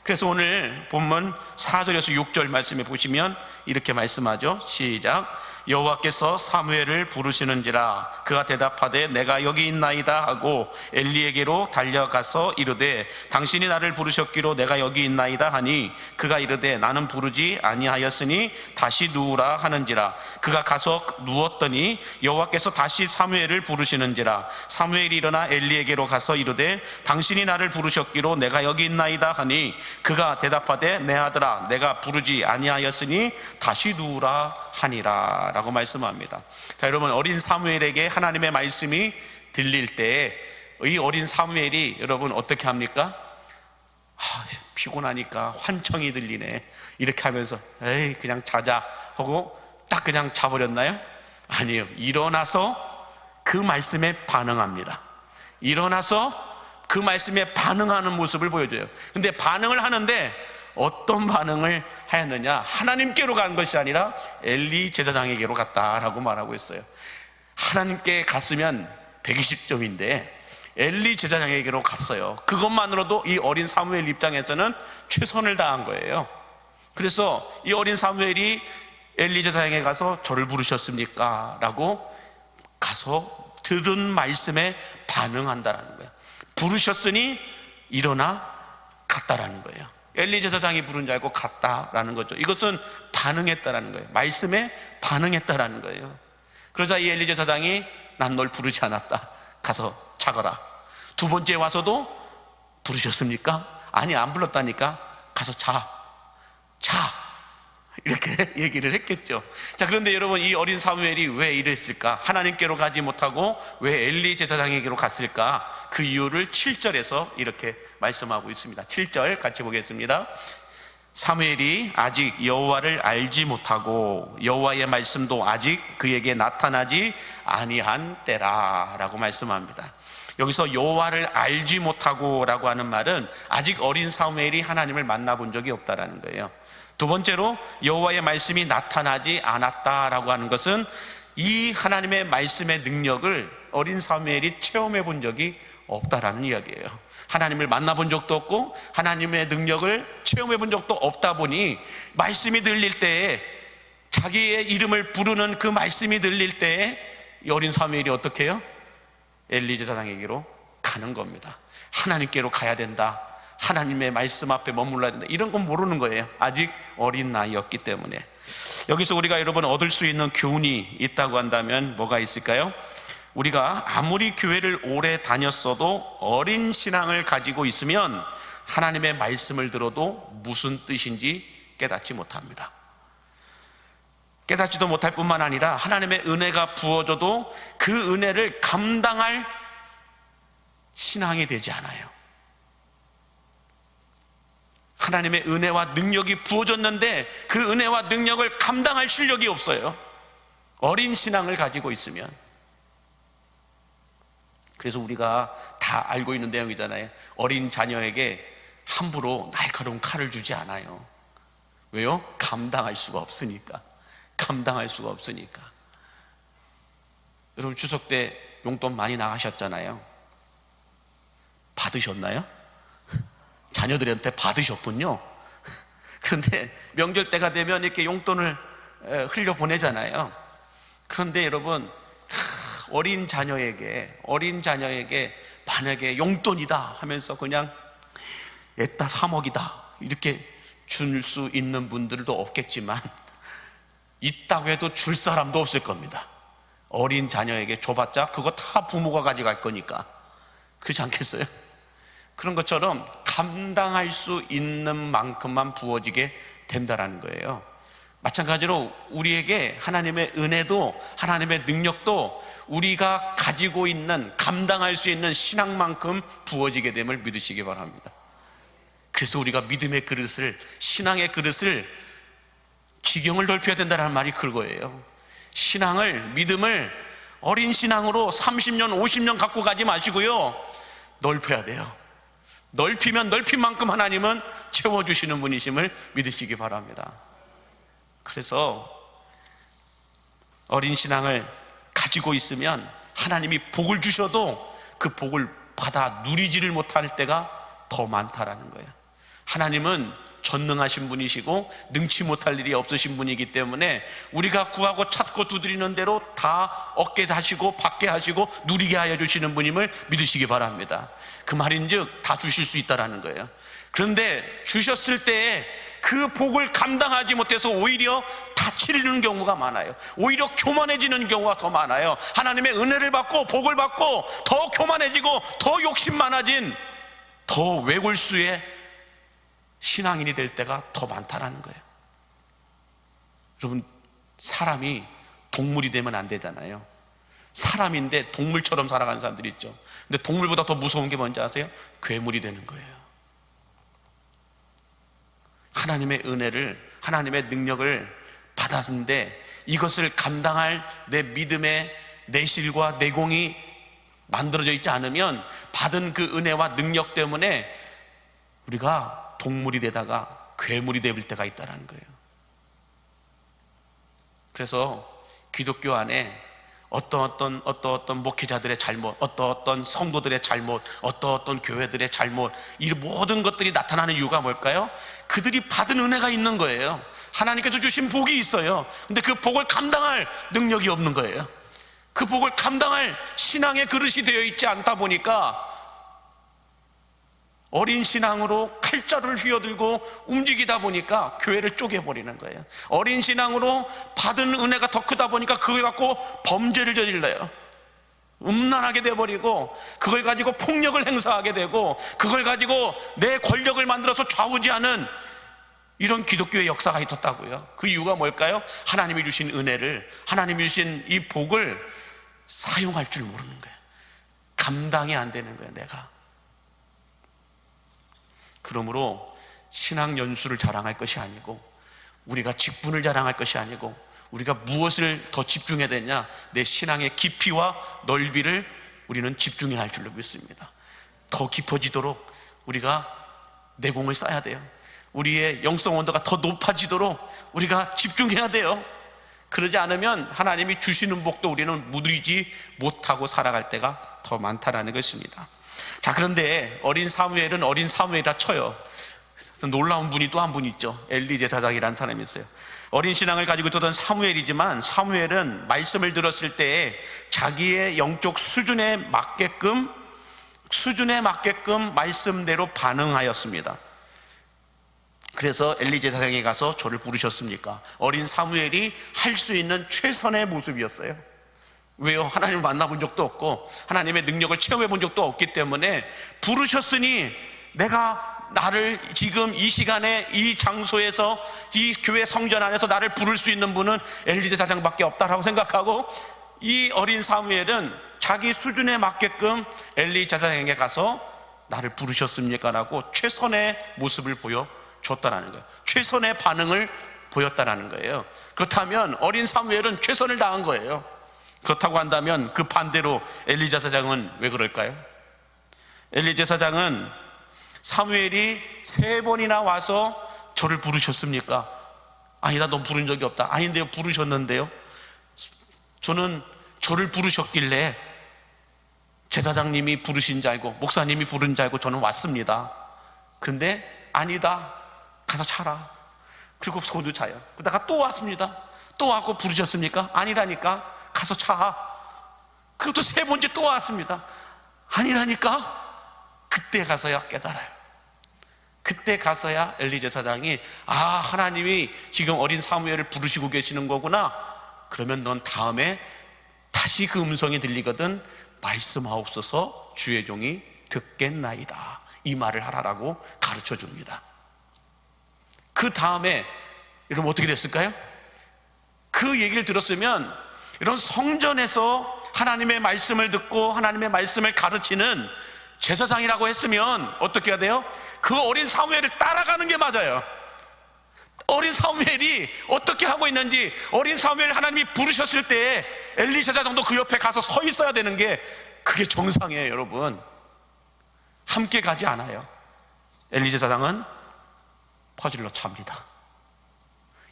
그래서 오늘 본문 4절에서 6절 말씀에 보시면 이렇게 말씀하죠. 시작. 여호와께서 사무엘을 부르시는지라 그가 대답하되 내가 여기 있나이다 하고 엘리에게로 달려가서 이르되 당신이 나를 부르셨기로 내가 여기 있나이다 하니 그가 이르되 나는 부르지 아니하였으니 다시 누우라 하는지라. 그가 가서 누웠더니 여호와께서 다시 사무엘을 부르시는지라. 사무엘이 일어나 엘리에게로 가서 이르되 당신이 나를 부르셨기로 내가 여기 있나이다 하니 그가 대답하되 내 아들아 내가 부르지 아니하였으니 다시 누우라 하니라 라고 말씀합니다. 자, 여러분, 어린 사무엘에게 하나님의 말씀이 들릴 때 이 어린 사무엘이 여러분 어떻게 합니까? 피곤하니까 환청이 들리네 이렇게 하면서 에이 그냥 자자 하고 딱 그냥 자버렸나요? 아니에요. 일어나서 그 말씀에 반응합니다. 일어나서 그 말씀에 반응하는 모습을 보여줘요. 근데 반응을 하는데 어떤 반응을 하였느냐? 하나님께로 간 것이 아니라 엘리 제사장에게로 갔다라고 말하고 있어요. 하나님께 갔으면 120점인데 엘리 제사장에게로 갔어요. 그것만으로도 이 어린 사무엘 입장에서는 최선을 다한 거예요. 그래서 이 어린 사무엘이 엘리 제사장에게 가서 저를 부르셨습니까? 라고 가서 들은 말씀에 반응한다라는 거예요. 부르셨으니 일어나 갔다라는 거예요. 엘리 제사장이 부른 줄 알고 갔다라는 거죠. 이것은 반응했다라는 거예요. 말씀에 반응했다라는 거예요. 그러자 이 엘리 제사장이 난 널 부르지 않았다. 가서 자거라. 두 번째 와서도 부르셨습니까? 아니 안 불렀다니까. 가서 자. 이렇게 얘기를 했겠죠. 자, 그런데 여러분 이 어린 사무엘이 왜 이랬을까? 하나님께로 가지 못하고 왜 엘리 제사장에게로 갔을까? 그 이유를 7절에서 이렇게 말씀하고 있습니다. 7절 같이 보겠습니다. 사무엘이 아직 여호와를 알지 못하고 여호와의 말씀도 아직 그에게 나타나지 아니한 때라 라고 말씀합니다. 여기서 여호와를 알지 못하고 라고 하는 말은 아직 어린 사무엘이 하나님을 만나본 적이 없다라는 거예요. 두 번째로 여호와의 말씀이 나타나지 않았다라고 하는 것은 이 하나님의 말씀의 능력을 어린 사무엘이 체험해 본 적이 없다라는 이야기예요. 하나님을 만나본 적도 없고 하나님의 능력을 체험해 본 적도 없다 보니 말씀이 들릴 때에 자기의 이름을 부르는 그 말씀이 들릴 때에 이 어린 사무엘이 어떻게 해요? 엘리 제사장에게로 가는 겁니다. 하나님께로 가야 된다. 하나님의 말씀 앞에 머물러야 된다. 이런 건 모르는 거예요. 아직 어린 나이였기 때문에. 여기서 우리가 여러분 얻을 수 있는 교훈이 있다고 한다면 뭐가 있을까요? 우리가 아무리 교회를 오래 다녔어도 어린 신앙을 가지고 있으면 하나님의 말씀을 들어도 무슨 뜻인지 깨닫지 못합니다. 깨닫지도 못할 뿐만 아니라 하나님의 은혜가 부어져도 그 은혜를 감당할 신앙이 되지 않아요. 하나님의 은혜와 능력이 부어졌는데 그 은혜와 능력을 감당할 실력이 없어요. 어린 신앙을 가지고 있으면. 그래서 우리가 다 알고 있는 내용이잖아요. 어린 자녀에게 함부로 날카로운 칼을 주지 않아요. 왜요? 감당할 수가 없으니까. 여러분 추석 때 용돈 많이 나가셨잖아요. 받으셨나요? 자녀들한테 받으셨군요. 그런데 명절 때가 되면 이렇게 용돈을 흘려 보내잖아요. 그런데 여러분, 어린 자녀에게 만약에 용돈이다 하면서 그냥 애따 3억이다 이렇게 줄 수 있는 분들도 없겠지만, 있다고 해도 줄 사람도 없을 겁니다. 어린 자녀에게 줘봤자 그거 다 부모가 가져갈 거니까. 그렇지 않겠어요? 그런 것처럼 감당할 수 있는 만큼만 부어지게 된다라는 거예요. 마찬가지로 우리에게 하나님의 은혜도, 하나님의 능력도 우리가 가지고 있는, 감당할 수 있는 신앙만큼 부어지게 됨을 믿으시기 바랍니다. 그래서 우리가 믿음의 그릇을, 신앙의 그릇을, 지경을 넓혀야 된다는 말이 그거예요. 신앙을, 믿음을 어린 신앙으로 30년, 50년 갖고 가지 마시고요, 넓혀야 돼요. 넓히면 넓힌 만큼 하나님은 채워주시는 분이심을 믿으시기 바랍니다. 그래서 어린 신앙을 가지고 있으면 하나님이 복을 주셔도 그 복을 받아 누리지를 못할 때가 더 많다라는 거예요. 하나님은 전능하신 분이시고 능치 못할 일이 없으신 분이기 때문에 우리가 구하고 찾고 두드리는 대로 다 얻게 하시고 받게 하시고 누리게 하여 주시는 분임을 믿으시기 바랍니다. 그 말인즉 다 주실 수 있다라는 거예요. 그런데 주셨을 때에 그 복을 감당하지 못해서 오히려 다치는 경우가 많아요. 오히려 교만해지는 경우가 더 많아요. 하나님의 은혜를 받고 복을 받고 더 교만해지고 더 욕심 많아진, 더 외골수의 신앙인이 될 때가 더 많다라는 거예요. 여러분, 사람이 동물이 되면 안 되잖아요. 사람인데 동물처럼 살아가는 사람들이 있죠. 근데 동물보다 더 무서운 게 뭔지 아세요? 괴물이 되는 거예요. 하나님의 은혜를, 하나님의 능력을 받았는데 이것을 감당할 내 믿음의 내실과 내공이 만들어져 있지 않으면 받은 그 은혜와 능력 때문에 우리가 동물이 되다가 괴물이 될 때가 있다는 거예요. 그래서 기독교 안에 어떤 목회자들의 잘못, 어떤 성도들의 잘못, 어떤 교회들의 잘못, 이 모든 것들이 나타나는 이유가 뭘까요? 그들이 받은 은혜가 있는 거예요. 하나님께서 주신 복이 있어요. 근데 그 복을 감당할 능력이 없는 거예요. 그 복을 감당할 신앙의 그릇이 되어 있지 않다 보니까 어린 신앙으로 칼자루를 휘어들고 움직이다 보니까 교회를 쪼개버리는 거예요. 어린 신앙으로 받은 은혜가 더 크다 보니까 그걸 갖고 범죄를 저질러요. 음란하게 돼버리고 그걸 가지고 폭력을 행사하게 되고 그걸 가지고 내 권력을 만들어서 좌우지하는 이런 기독교의 역사가 있었다고요. 그 이유가 뭘까요? 하나님이 주신 은혜를, 하나님이 주신 이 복을 사용할 줄 모르는 거예요. 감당이 안 되는 거예요, 내가. 그러므로 신앙 연수를 자랑할 것이 아니고, 우리가 직분을 자랑할 것이 아니고, 우리가 무엇을 더 집중해야 되냐, 내 신앙의 깊이와 넓이를 우리는 집중해야 할 줄로 믿습니다. 더 깊어지도록 우리가 내공을 쌓아야 돼요. 우리의 영성 온도가 더 높아지도록 우리가 집중해야 돼요. 그러지 않으면 하나님이 주시는 복도 우리는 누리지 못하고 살아갈 때가 더 많다라는 것입니다. 자, 그런데 어린 사무엘은 어린 사무엘이라 쳐요. 놀라운 분이 또 한 분 있죠. 엘리 제사장이라는 사람이 있어요. 어린 신앙을 가지고 있던 사무엘이지만 사무엘은 말씀을 들었을 때에 자기의 영적 수준에 맞게끔 말씀대로 반응하였습니다. 그래서 엘리 제사장에 가서 저를 부르셨습니까? 어린 사무엘이 할 수 있는 최선의 모습이었어요. 왜요? 하나님을 만나본 적도 없고 하나님의 능력을 체험해 본 적도 없기 때문에 부르셨으니 나를 지금 이 시간에 이 장소에서 이 교회 성전 안에서 나를 부를 수 있는 분은 엘리 제사장밖에 없다라고 생각하고 이 어린 사무엘은 자기 수준에 맞게끔 엘리 제사장에게 가서 나를 부르셨습니까? 라고 최선의 모습을 보여줬다는 거예요. 최선의 반응을 보였다는 거예요. 그렇다면 어린 사무엘은 최선을 다한 거예요. 그렇다고 한다면 그 반대로 엘리 제사장은 왜 그럴까요? 엘리 제사장은 사무엘이 3번이나 와서 저를 부르셨습니까? 아니다, 넌 부른 적이 없다. 아닌데요, 부르셨는데요. 저는 저를 부르셨길래 제사장님이 부르신 줄 알고 목사님이 부른 줄 알고 저는 왔습니다. 그런데 아니다, 가서 차라. 그리고 소도 차요. 그러다가 또 왔습니다. 또 왔고 부르셨습니까? 아니라니까, 가서 차. 그리고 또 세 번째 또 왔습니다. 아니라니까. 그때 가서야 깨달아요. 그때 가서야 엘리 제사장이 하나님이 지금 어린 사무엘을 부르시고 계시는 거구나. 그러면 넌 다음에 다시 그 음성이 들리거든 말씀하옵소서, 주의 종이 듣겠나이다. 이 말을 하라라고 가르쳐 줍니다. 그 다음에 여러분 어떻게 됐을까요? 그 얘기를 들었으면 이런 성전에서 하나님의 말씀을 듣고 하나님의 말씀을 가르치는 제사장이라고 했으면 어떻게 해야 돼요? 그 어린 사무엘을 따라가는 게 맞아요. 어린 사무엘이 어떻게 하고 있는지, 어린 사무엘 하나님이 부르셨을 때 엘리 제사장도 그 옆에 가서 서 있어야 되는 게 그게 정상이에요. 여러분, 함께 가지 않아요. 엘리 제사장은 퍼질러 찹니다.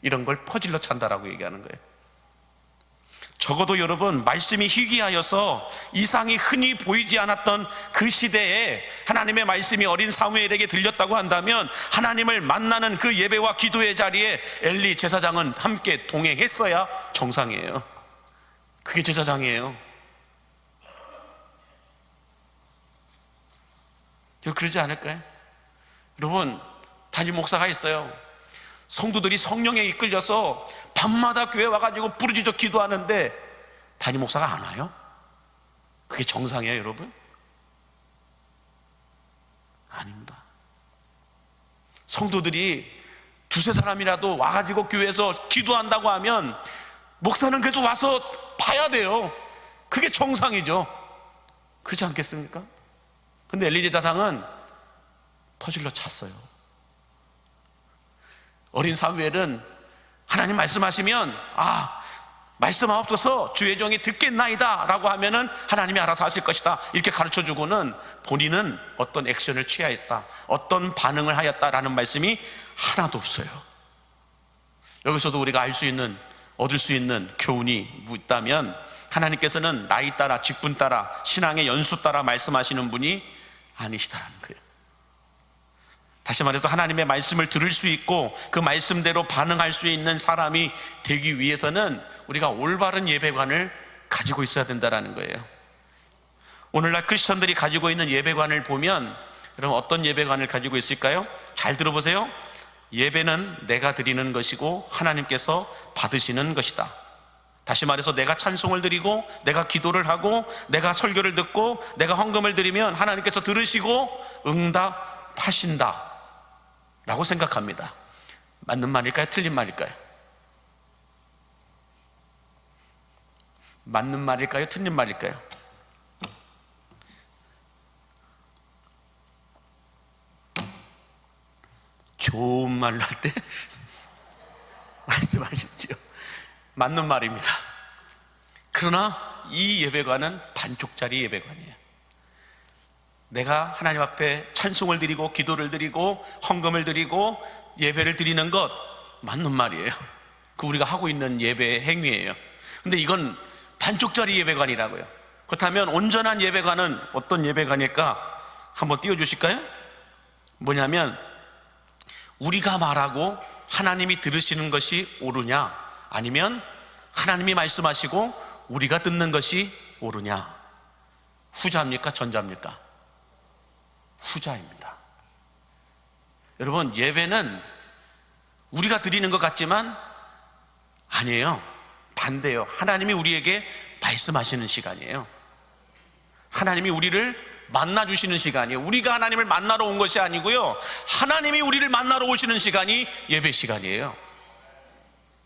이런 걸 퍼질러 찬다라고 얘기하는 거예요. 적어도 여러분, 말씀이 희귀하여서 이상이 흔히 보이지 않았던 그 시대에 하나님의 말씀이 어린 사무엘에게 들렸다고 한다면 하나님을 만나는 그 예배와 기도의 자리에 엘리 제사장은 함께 동행했어야 정상이에요. 그게 제사장이에요. 그러지 않을까요? 여러분, 담임 목사가 있어요. 성도들이 성령에 이끌려서 밤마다 교회 와가지고 부르짖어 기도하는데 담임 목사가 안 와요? 그게 정상이에요, 여러분? 아닙니다. 성도들이 두세 사람이라도 와가지고 교회에서 기도한다고 하면 목사는 그래도 와서 봐야 돼요. 그게 정상이죠. 그렇지 않겠습니까? 근데 엘리 제사장은 퍼질러 찼어요. 어린 사무엘은 하나님 말씀하시면 말씀하옵소서, 주의 종이 듣겠나이다 라고 하면은 하나님이 알아서 하실 것이다 이렇게 가르쳐주고는 본인은 어떤 액션을 취하였다, 어떤 반응을 하였다라는 말씀이 하나도 없어요. 여기서도 우리가 알 수 있는, 얻을 수 있는 교훈이 있다면 하나님께서는 나이 따라, 직분 따라, 신앙의 연수 따라 말씀하시는 분이 아니시다라는 거예요. 다시 말해서 하나님의 말씀을 들을 수 있고 그 말씀대로 반응할 수 있는 사람이 되기 위해서는 우리가 올바른 예배관을 가지고 있어야 된다는 거예요. 오늘날 크리스천들이 가지고 있는 예배관을 보면 여러분 어떤 예배관을 가지고 있을까요? 잘 들어보세요. 예배는 내가 드리는 것이고 하나님께서 받으시는 것이다. 다시 말해서 내가 찬송을 드리고 내가 기도를 하고 내가 설교를 듣고 내가 헌금을 드리면 하나님께서 들으시고 응답하신다 라고 생각합니다. 맞는 말일까요? 틀린 말일까요? 맞는 말일까요? 틀린 말일까요? 좋은 말로 할 때 말씀하시죠. 맞는 말입니다. 그러나 이 예배관은 반쪽짜리 예배관이에요. 내가 하나님 앞에 찬송을 드리고 기도를 드리고 헌금을 드리고 예배를 드리는 것 맞는 말이에요. 그 우리가 하고 있는 예배 행위예요. 근데 이건 반쪽짜리 예배관이라고요. 그렇다면 온전한 예배관은 어떤 예배관일까? 한번 띄워주실까요? 뭐냐면 우리가 말하고 하나님이 들으시는 것이 옳으냐, 아니면 하나님이 말씀하시고 우리가 듣는 것이 옳으냐. 후자입니까? 전자입니까? 후자입니다. 여러분, 예배는 우리가 드리는 것 같지만 아니에요. 반대예요. 하나님이 우리에게 말씀하시는 시간이에요. 하나님이 우리를 만나주시는 시간이에요. 우리가 하나님을 만나러 온 것이 아니고요, 하나님이 우리를 만나러 오시는 시간이 예배 시간이에요.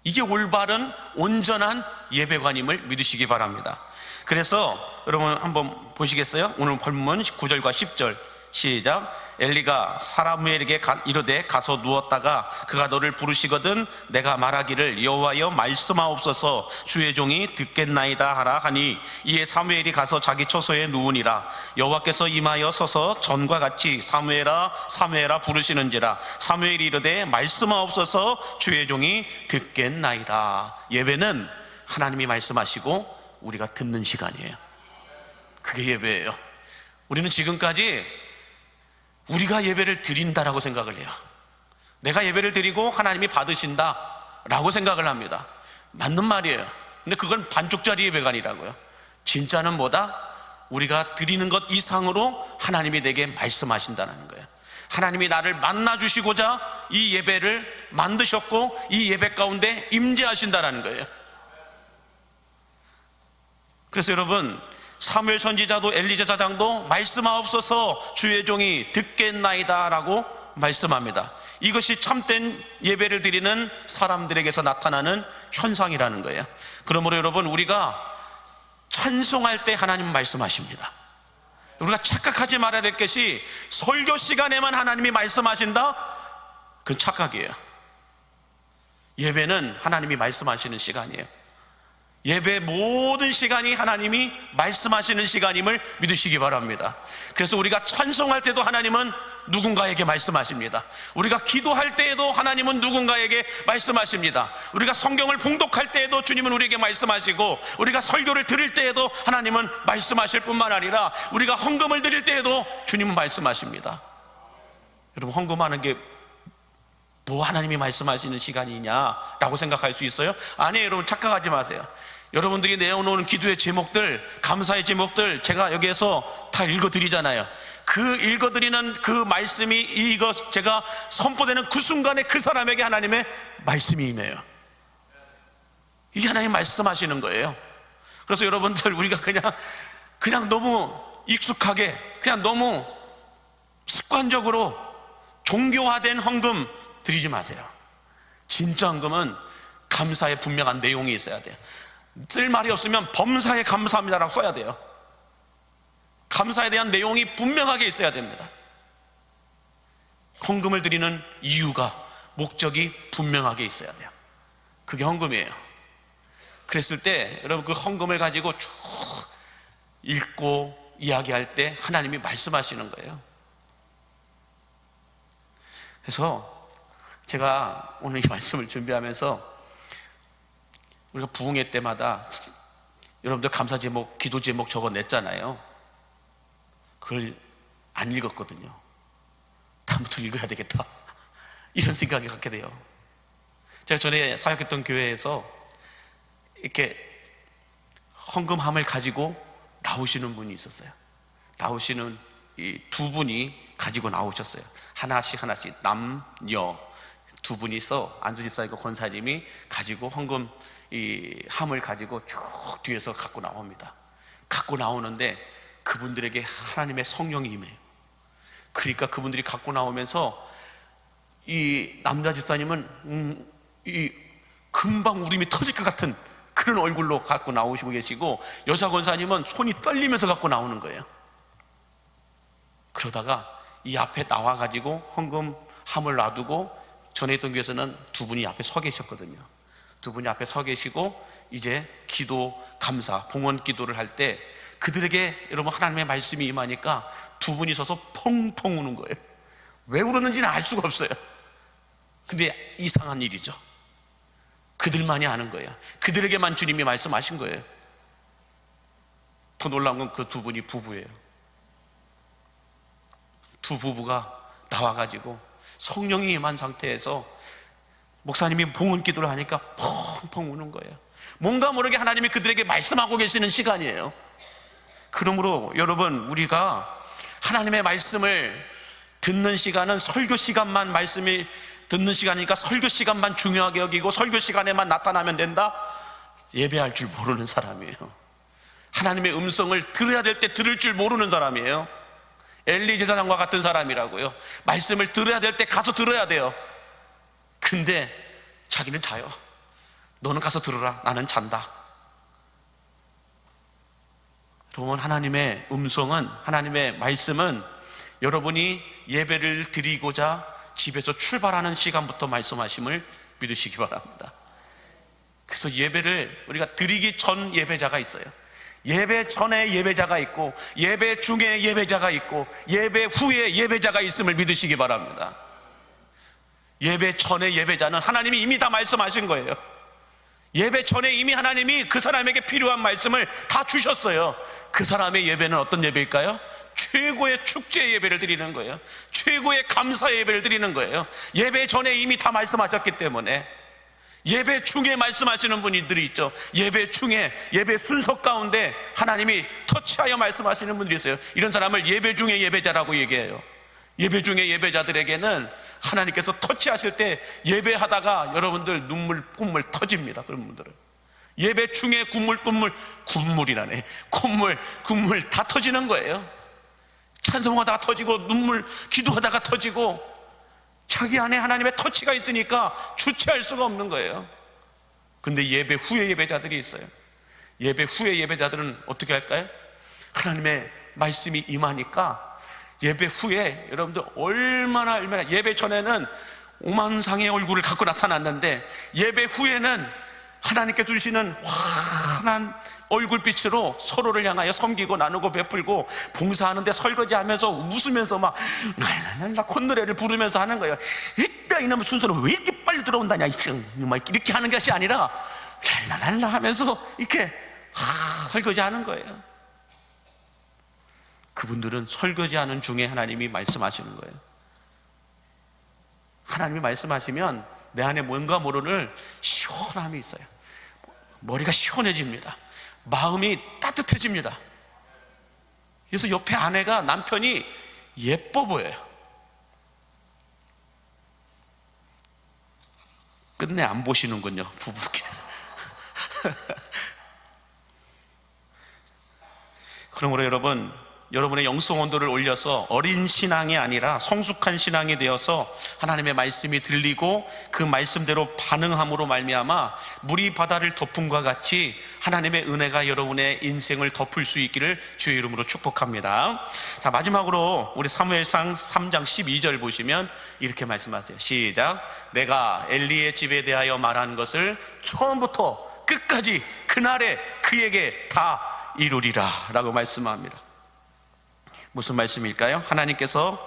이게 올바른 온전한 예배관임을 믿으시기 바랍니다. 그래서 여러분 한번 보시겠어요? 오늘 본문 9절과 10절 시작. 엘리가 사무엘에게 이르되 가서 누웠다가 그가 너를 부르시거든 내가 말하기를 여호와여 말씀하옵소서, 주의 종이 듣겠나이다 하라 하니 이에 사무엘이 가서 자기 처소에 누우니라. 여호와께서 임하여 서서 전과 같이 사무엘아 사무엘아 부르시는지라. 사무엘이 이르되 말씀하옵소서, 주의 종이 듣겠나이다. 예배는 하나님이 말씀하시고 우리가 듣는 시간이에요. 그게 예배예요. 우리는 지금까지 우리가 예배를 드린다라고 생각을 해요. 내가 예배를 드리고 하나님이 받으신다라고 생각을 합니다. 맞는 말이에요. 근데 그건 반쪽짜리 예배가 아니라고요. 진짜는 뭐다? 우리가 드리는 것 이상으로 하나님이 내게 말씀하신다는 거예요. 하나님이 나를 만나주시고자 이 예배를 만드셨고 이 예배 가운데 임재하신다는 거예요. 그래서 여러분, 사무엘 선지자도 엘리 제사장도 말씀하옵소서 주의 종이 듣겠나이다 라고 말씀합니다. 이것이 참된 예배를 드리는 사람들에게서 나타나는 현상이라는 거예요. 그러므로 여러분, 우리가 찬송할 때 하나님 말씀하십니다. 우리가 착각하지 말아야 될 것이 설교 시간에만 하나님이 말씀하신다? 그건 착각이에요. 예배는 하나님이 말씀하시는 시간이에요. 예배 모든 시간이 하나님이 말씀하시는 시간임을 믿으시기 바랍니다. 그래서 우리가 찬송할 때도 하나님은 누군가에게 말씀하십니다. 우리가 기도할 때에도 하나님은 누군가에게 말씀하십니다. 우리가 성경을 봉독할 때에도 주님은 우리에게 말씀하시고, 우리가 설교를 들을 때에도 하나님은 말씀하실 뿐만 아니라 우리가 헌금을 드릴 때에도 주님은 말씀하십니다. 여러분, 헌금하는 게 뭐 하나님이 말씀하시는 시간이냐라고 생각할 수 있어요? 아니에요. 여러분, 착각하지 마세요. 여러분들이 내어놓은 기도의 제목들, 감사의 제목들 제가 여기에서 다 읽어드리잖아요. 그 읽어드리는 그 말씀이 이거 제가 선포되는 그 순간에 그 사람에게 하나님의 말씀이 임해요. 이게 하나님 말씀하시는 거예요. 그래서 여러분들, 우리가 그냥 너무 익숙하게, 그냥 너무 습관적으로 종교화된 헌금 드리지 마세요. 진짜 헌금은 감사의 분명한 내용이 있어야 돼요. 쓸 말이 없으면 범사에 감사합니다라고 써야 돼요. 감사에 대한 내용이 분명하게 있어야 됩니다. 헌금을 드리는 이유가, 목적이 분명하게 있어야 돼요. 그게 헌금이에요. 그랬을 때 여러분, 그 헌금을 가지고 쭉 읽고 이야기할 때 하나님이 말씀하시는 거예요. 그래서 제가 오늘 이 말씀을 준비하면서 우리가 부흥회 때마다 여러분들 감사 제목, 기도 제목 적어냈잖아요. 그걸 안 읽었거든요. 다음부터 읽어야 되겠다, 이런 생각이 갖게 돼요. 제가 전에 사역했던 교회에서 이렇게 헌금함을 가지고 나오시는 분이 있었어요. 나오시는 이 두 분이 가지고 나오셨어요. 하나씩 남녀 두 분이서 안수 집사님과 권사님이 가지고 헌금 이 함을 가지고 쭉 뒤에서 갖고 나옵니다. 갖고 나오는데 그분들에게 하나님의 성령이 임해요. 그러니까 그분들이 갖고 나오면서 이 남자 집사님은 이 금방 울음이 터질 것 같은 그런 얼굴로 갖고 나오시고 계시고, 여자 권사님은 손이 떨리면서 갖고 나오는 거예요. 그러다가 이 앞에 나와가지고 헌금 함을 놔두고, 전에 있던 교회에서는 두 분이 앞에 서 계셨거든요. 두 분이 앞에 서 계시고 이제 기도, 감사, 봉헌 기도를 할 때 그들에게 여러분 하나님의 말씀이 임하니까 두 분이 서서 펑펑 우는 거예요. 왜 울었는지는 알 수가 없어요. 근데 이상한 일이죠. 그들만이 아는 거예요. 그들에게만 주님이 말씀하신 거예요. 더 놀라운 건 그 두 분이 부부예요. 두 부부가 나와가지고 성령이 임한 상태에서 목사님이 봉헌 기도를 하니까 펑펑 우는 거예요. 뭔가 모르게 하나님이 그들에게 말씀하고 계시는 시간이에요. 그러므로 여러분, 우리가 하나님의 말씀을 듣는 시간은 설교 시간만 말씀이 듣는 시간이니까 설교 시간만 중요하게 여기고 설교 시간에만 나타나면 된다? 예배할 줄 모르는 사람이에요. 하나님의 음성을 들어야 될 때 들을 줄 모르는 사람이에요. 엘리 제사장과 같은 사람이라고요. 말씀을 들어야 될 때 가서 들어야 돼요. 근데 자기는 자요. 너는 가서 들어라, 나는 잔다. 여러분, 하나님의 음성은, 하나님의 말씀은 여러분이 예배를 드리고자 집에서 출발하는 시간부터 말씀하심을 믿으시기 바랍니다. 그래서 예배를 우리가 드리기 전 예배자가 있어요. 예배 전에 예배자가 있고, 예배 중에 예배자가 있고, 예배 후에 예배자가 있음을 믿으시기 바랍니다. 예배 전에 예배자는 하나님이 이미 다 말씀하신 거예요. 예배 전에 이미 하나님이 그 사람에게 필요한 말씀을 다 주셨어요. 그 사람의 예배는 어떤 예배일까요? 최고의 축제 예배를 드리는 거예요. 최고의 감사 예배를 드리는 거예요. 예배 전에 이미 다 말씀하셨기 때문에. 예배 중에 말씀하시는 분들이 있죠. 예배 중에, 예배 순서 가운데 하나님이 터치하여 말씀하시는 분들이 있어요. 이런 사람을 예배 중에 예배자라고 얘기해요. 예배 중에 예배자들에게는 하나님께서 터치하실 때 예배하다가 여러분들 눈물 콧물 터집니다. 그런 분들은 예배 중에 콧물이라네. 콧물 다 터지는 거예요. 찬송하다가 터지고, 눈물 기도하다가 터지고, 자기 안에 하나님의 터치가 있으니까 주체할 수가 없는 거예요. 근데 예배 후에 예배자들이 있어요. 예배 후에 예배자들은 어떻게 할까요? 하나님의 말씀이 임하니까 예배 후에 여러분들 얼마나 예배 전에는 오만상의 얼굴을 갖고 나타났는데 예배 후에는 하나님께 주시는 환한 얼굴빛으로 서로를 향하여 섬기고 나누고 베풀고 봉사하는데 설거지하면서 웃으면서 막 랄랄랄라 콧노래를 부르면서 하는 거예요. 이따 이놈의 순서는 왜 이렇게 빨리 들어온다냐 이렇게 하는 것이 아니라 랄랄랄라 하면서 이렇게 설거지하는 거예요. 그분들은 설거지하는 중에 하나님이 말씀하시는 거예요. 하나님이 말씀하시면 내 안에 뭔가 모르는 시원함이 있어요. 머리가 시원해집니다. 마음이 따뜻해집니다. 그래서 옆에 아내가, 남편이 예뻐 보여요. 끝내 안 보시는군요, 부부께. 그러므로 여러분의 영성 온도를 올려서 어린 신앙이 아니라 성숙한 신앙이 되어서 하나님의 말씀이 들리고 그 말씀대로 반응함으로 말미암아 물이 바다를 덮음과 같이 하나님의 은혜가 여러분의 인생을 덮을 수 있기를 주의 이름으로 축복합니다. 자, 마지막으로 우리 사무엘상 3장 12절 보시면 이렇게 말씀하세요. 시작. 내가 엘리의 집에 대하여 말한 것을 처음부터 끝까지 그날에 그에게 다 이루리라 라고 말씀합니다. 무슨 말씀일까요? 하나님께서는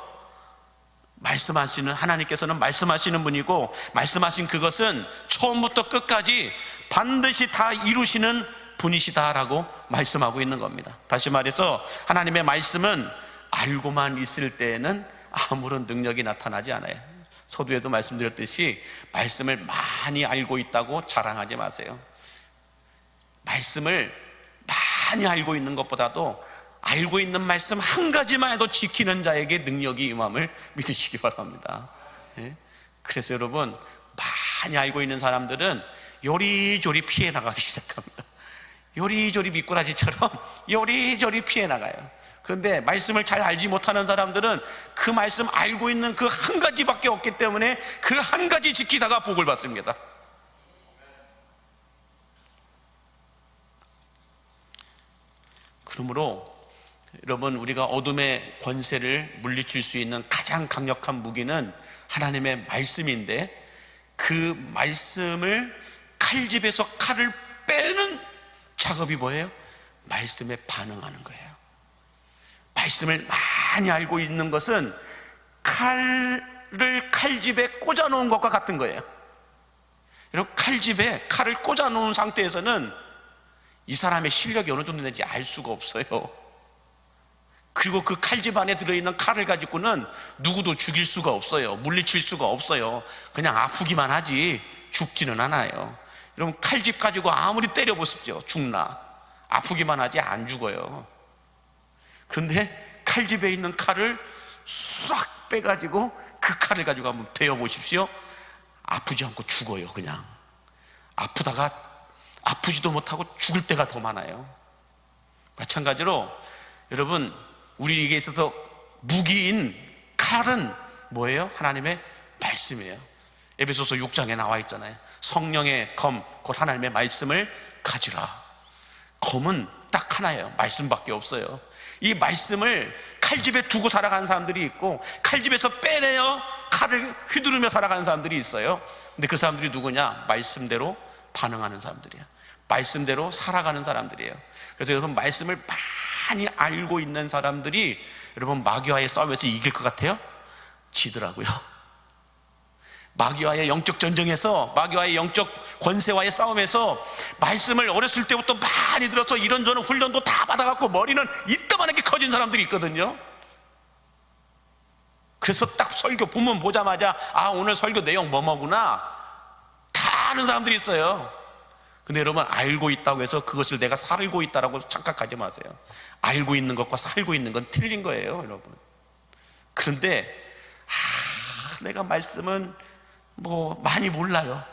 말씀하시는 분이고, 말씀하신 그것은 처음부터 끝까지 반드시 다 이루시는 분이시다라고 말씀하고 있는 겁니다. 다시 말해서 하나님의 말씀은 알고만 있을 때에는 아무런 능력이 나타나지 않아요. 서두에도 말씀드렸듯이 말씀을 많이 알고 있다고 자랑하지 마세요. 말씀을 많이 알고 있는 것보다도 알고 있는 말씀 한 가지만 해도 지키는 자에게 능력이 임함을 믿으시기 바랍니다. 그래서 여러분, 많이 알고 있는 사람들은 요리조리 피해 나가기 시작합니다. 요리조리 미꾸라지처럼 요리조리 피해 나가요. 그런데 말씀을 잘 알지 못하는 사람들은 그 말씀 알고 있는 그 한 가지밖에 없기 때문에 그 한 가지 지키다가 복을 받습니다. 그러므로 여러분, 우리가 어둠의 권세를 물리칠 수 있는 가장 강력한 무기는 하나님의 말씀인데, 그 말씀을 칼집에서 칼을 빼는 작업이 뭐예요? 말씀에 반응하는 거예요. 말씀을 많이 알고 있는 것은 칼을 칼집에 꽂아 놓은 것과 같은 거예요. 여러분, 칼집에 칼을 꽂아 놓은 상태에서는 이 사람의 실력이 어느 정도 되는지 알 수가 없어요. 그리고 그 칼집 안에 들어있는 칼을 가지고는 누구도 죽일 수가 없어요. 물리칠 수가 없어요. 그냥 아프기만 하지 죽지는 않아요. 여러분, 칼집 가지고 아무리 때려보십시오. 죽나? 아프기만 하지 안 죽어요. 그런데 칼집에 있는 칼을 싹 빼가지고 그 칼을 가지고 한번 베어보십시오. 아프지 않고 죽어요. 그냥 아프다가 아프지도 못하고 죽을 때가 더 많아요. 마찬가지로 여러분, 우리에게 있어서 무기인 칼은 뭐예요? 하나님의 말씀이에요. 에베소서 6장에 나와 있잖아요. 성령의 검, 곧 하나님의 말씀을 가지라. 검은 딱 하나예요. 말씀밖에 없어요. 이 말씀을 칼집에 두고 살아가는 사람들이 있고, 칼집에서 빼내어 칼을 휘두르며 살아가는 사람들이 있어요. 근데 그 사람들이 누구냐? 말씀대로 반응하는 사람들이에요. 말씀대로 살아가는 사람들이에요. 그래서 여러분, 말씀을 많이 알고 있는 사람들이 여러분, 마귀와의 싸움에서 이길 것 같아요? 지더라고요. 마귀와의 영적 전쟁에서, 마귀와의 영적 권세와의 싸움에서 말씀을 어렸을 때부터 많이 들어서 이런저런 훈련도 다 받아갖고 머리는 이따만하게 커진 사람들이 있거든요. 그래서 딱 설교 본문 보자마자 아, 오늘 설교 내용 뭐뭐구나 다 아는 사람들이 있어요. 근데 여러분, 알고 있다고 해서 그것을 내가 살고 있다라고 착각하지 마세요. 알고 있는 것과 살고 있는 건 틀린 거예요, 여러분. 그런데 내가 말씀은 뭐 많이 몰라요.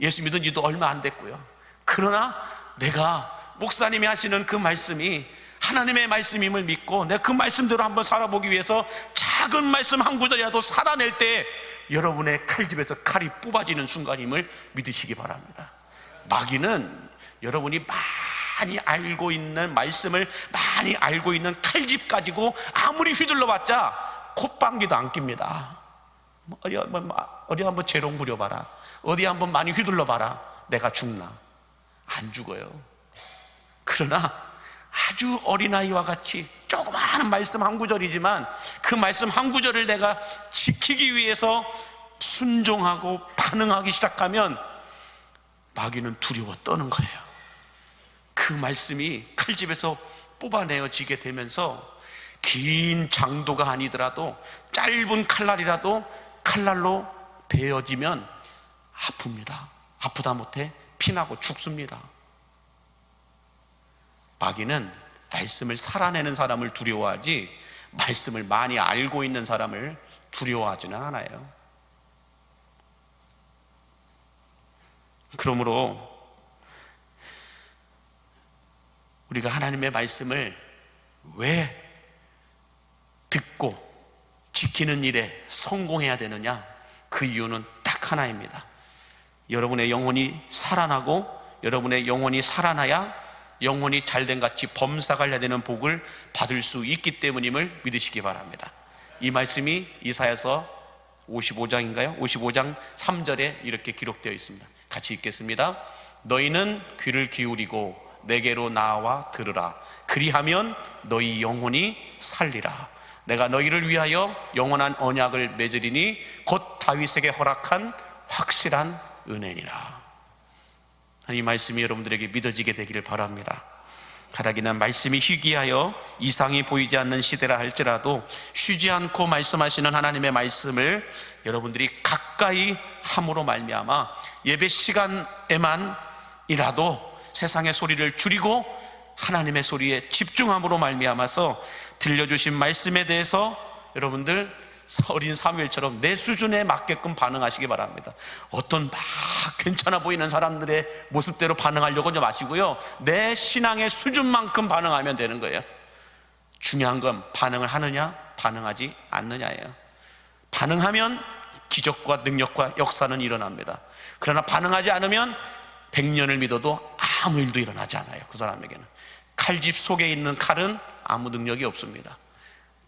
예수 믿은 지도 얼마 안 됐고요. 그러나 내가 목사님이 하시는 그 말씀이 하나님의 말씀임을 믿고 내가 그 말씀대로 한번 살아보기 위해서 작은 말씀 한 구절이라도 살아낼 때 여러분의 칼집에서 칼이 뽑아지는 순간임을 믿으시기 바랍니다. 마귀는 여러분이 많이 알고 있는 말씀을 많이 알고 있는 칼집 가지고 아무리 휘둘러봤자 콧방귀도 안 낍니다. 어디 한번 재롱 부려봐라, 어디 한번 많이 휘둘러봐라, 내가 죽나? 안 죽어요. 그러나 아주 어린아이와 같이 조그마한 말씀 한 구절이지만 그 말씀 한 구절을 내가 지키기 위해서 순종하고 반응하기 시작하면 마귀는 두려워 떠는 거예요. 그 말씀이 칼집에서 뽑아내어지게 되면서 긴 장도가 아니더라도 짧은 칼날이라도 칼날로 베어지면 아픕니다. 아프다 못해 피나고 죽습니다. 마귀는 말씀을 살아내는 사람을 두려워하지 말씀을 많이 알고 있는 사람을 두려워하지는 않아요. 그러므로 우리가 하나님의 말씀을 왜 듣고 지키는 일에 성공해야 되느냐? 그 이유는 딱 하나입니다. 여러분의 영혼이 살아나고 여러분의 영혼이 살아나야 영혼이 잘된 같이 범사가 되는 복을 받을 수 있기 때문임을 믿으시기 바랍니다. 이 말씀이 이사야서 55장인가요? 55장 3절에 이렇게 기록되어 있습니다. 같이 읽겠습니다. 너희는 귀를 기울이고 내게로 나와 들으라. 그리하면 너희 영혼이 살리라. 내가 너희를 위하여 영원한 언약을 맺으리니 곧 다윗에게 허락한 확실한 은혜니라. 이 말씀이 여러분들에게 믿어지게 되기를 바랍니다. 가라기는 말씀이 희귀하여 이상이 보이지 않는 시대라 할지라도 쉬지 않고 말씀하시는 하나님의 말씀을 여러분들이 가까이 함으로 말미암아 예배 시간에만이라도 세상의 소리를 줄이고 하나님의 소리에 집중함으로 말미암아서 들려주신 말씀에 대해서 여러분들 어린 사무엘처럼 내 수준에 맞게끔 반응하시기 바랍니다. 어떤 막 괜찮아 보이는 사람들의 모습대로 반응하려고 하지 마시고요, 내 신앙의 수준만큼 반응하면 되는 거예요. 중요한 건 반응을 하느냐 반응하지 않느냐예요. 반응하면 기적과 능력과 역사는 일어납니다. 그러나 반응하지 않으면 100년을 믿어도 아무 일도 일어나지 않아요. 그 사람에게는 칼집 속에 있는 칼은 아무 능력이 없습니다.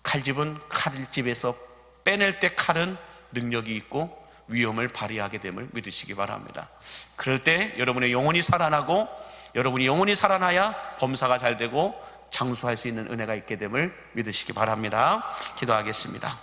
칼집은 칼집에서 빼낼 때 칼은 능력이 있고 위엄을 발휘하게 됨을 믿으시기 바랍니다. 그럴 때 여러분의 영혼이 살아나고 여러분이 영혼이 살아나야 범사가 잘 되고 장수할 수 있는 은혜가 있게 됨을 믿으시기 바랍니다. 기도하겠습니다.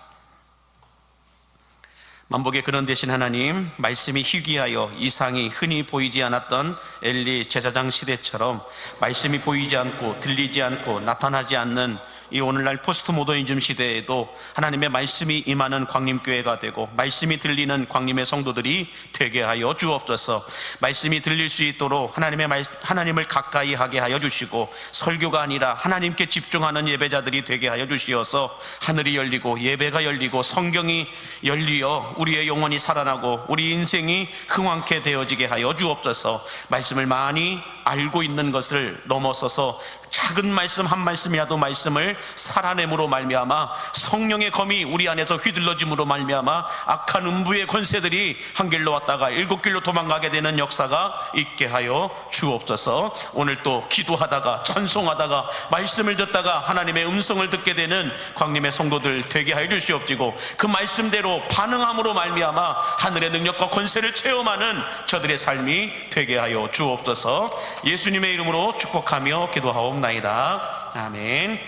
만복의 근원 되신 하나님, 말씀이 희귀하여 이상이 흔히 보이지 않았던 엘리 제사장 시대처럼 말씀이 보이지 않고 들리지 않고 나타나지 않는 이 오늘날 포스트 모더니즘 시대에도 하나님의 말씀이 임하는 광림교회가 되고 말씀이 들리는 광림의 성도들이 되게 하여 주옵소서. 말씀이 들릴 수 있도록 하나님을 가까이 하게 하여 주시고 설교가 아니라 하나님께 집중하는 예배자들이 되게 하여 주시어서 하늘이 열리고 예배가 열리고 성경이 열리어 우리의 영혼이 살아나고 우리 인생이 흥왕케 되어지게 하여 주옵소서. 말씀을 많이 알고 있는 것을 넘어서서 작은 말씀 한 말씀이라도 말씀을 살아냄으로 말미암아 성령의 검이 우리 안에서 휘둘러짐으로 말미암아 악한 음부의 권세들이 한 길로 왔다가 7길로 도망가게 되는 역사가 있게 하여 주옵소서. 오늘 또 기도하다가 찬송하다가 말씀을 듣다가 하나님의 음성을 듣게 되는 광림의 성도들 되게 하여 주시옵시고 그 말씀대로 반응함으로 말미암아 하늘의 능력과 권세를 체험하는 저들의 삶이 되게 하여 주옵소서. 예수님의 이름으로 축복하며 기도하옵나이다. 아멘.